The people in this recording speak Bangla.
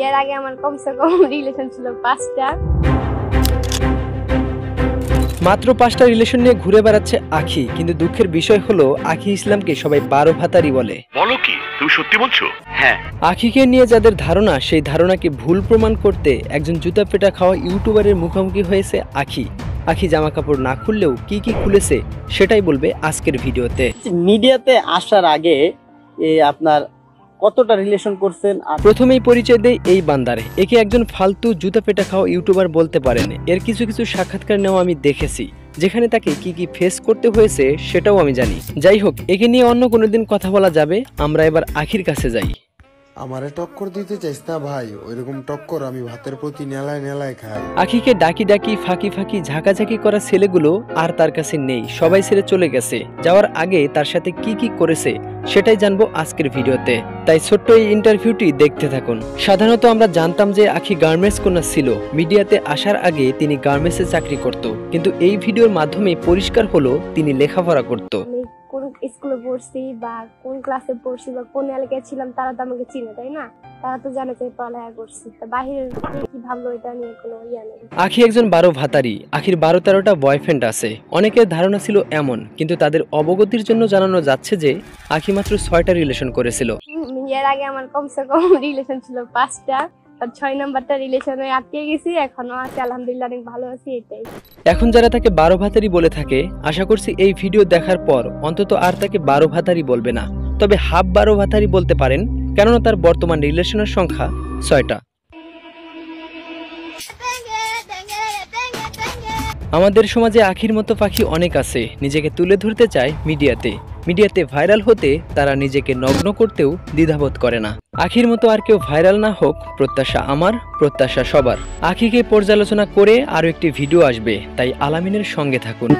এর আগে আমার কমসে কম রিলেশন ছিল 5টা। মাত্র 5টা রিলেশন নিয়ে ঘুরে বেড়াচ্ছে আখি, কিন্তু দুঃখের বিষয় হলো আখি ইসলামকে সবাই 12 ভাতারি বলে। বলো কি, তুমি সত্যি বলছো? হ্যাঁ। আখিকে নিয়ে যাদের ধারণা, সেই ধারণাকে ভুল প্রমাণ করতে একজন জুতা পেটা খাওয়া ইউটিউবারের মুখোমুখি হয়েছে আখি। আখি জামা কাপড় না খুললেও কি কি খুলেছে সেটাই বলবে আজকের ভিডিওতে। মিডিয়াতে আসার আগে আপনার কতটা রিলেশন করছেন? প্রথমেই পরিচয় দেয় এই বান্দারে। একে একজন ফালতু জুতা পেটা খাওয়া ইউটিউবার বলতে পারেন। এর কিছু কিছু সাক্ষাৎকার নেওয়া আমি দেখেছি, যেখানে তাকে কি কি ফেস করতে হয়েছে সেটাও আমি জানি। যাই হোক, একে নিয়ে অন্য কোনোদিন কথা বলা যাবে। আমরা এবার আখির কাছে যাই। আমারে টক্কর দিতে চাইস না ভাই, ওইরকম টক্কর আমি ভাতের প্রতি নেলায় নেলায় খাই। আখিকে ডাকি ডাকি ফাঁকি ফাঁকি ঝাঁকাঝাঁকি করা ছেলেগুলো আর তার কাছে নেই, সবাই ছেড়ে চলে গেছে। যাওয়ার আগে তার সাথে কি কি করেছে সেটাই জানবো আজকের ভিডিওতে, তাই ছোট্ট এই ইন্টারভিউটি দেখতে থাকুন। সাধারণত আমরা জানতাম যে আখি গার্মেন্টস কন্যা ছিল। মিডিয়াতে আসার আগে তিনি গার্মেন্টসে চাকরি করত, কিন্তু এই ভিডিওর মাধ্যমে পরিষ্কার হলো তিনি লেখাপড়া করত। কোন স্কুলে পড়ছি বা কোন ক্লাসে পড়ছি বা কোন এলাকায় ছিলাম তারা তো আমাকে চিনে, তাই না? তারা তো জানে যে পড়ালেখা করছি, বাহিরের কি ভাবলো এটা নিয়ে কোনো ইয়া নেই। আখি একজন 12 ভাতারি। আখির 12-13টা বয়ফ্রেন্ড আছে। অনেকের ধারণা ছিল এমন, কিন্তু তাদের অবগতির জন্য জানানো যাচ্ছে যে আখি মাত্র 6টা রিলেশন করেছিল। এর আগে আমার কমসে কম রিলেশন ছিল 5টা, আর 6 নাম্বারটা রিলেশনে আটকে গেছি। এখনো আছে, আলহামদুলিল্লাহ অনেক ভালো আছি। এটাই। এখন যারা তাকে 12 ভাতারি বলে থাকে, আশা করছি এই ভিডিও দেখার পর অন্তত আর তাকে 12 ভাতারি বলবে না, তবে হাফ 12 ভাতারি বলতে পারেন, কেননা তার বর্তমান রিলেশনের সংখ্যা 6টা। আমাদের সমাজে আখির মতো পাখি অনেক আছে, নিজেকে তুলে ধরতে চায় মিডিয়াতে ভাইরাল হতে তারা নিজেকে নগ্ন করতেও দ্বিধাবোধ করে না। আখির মতো আর কেউ ভাইরাল না হোক, প্রত্যাশা আমার, প্রত্যাশা সবার। আখিকে পর্যালোচনা করে আরো একটি ভিডিও আসবে, তাই আলামিনের সঙ্গে থাকুন।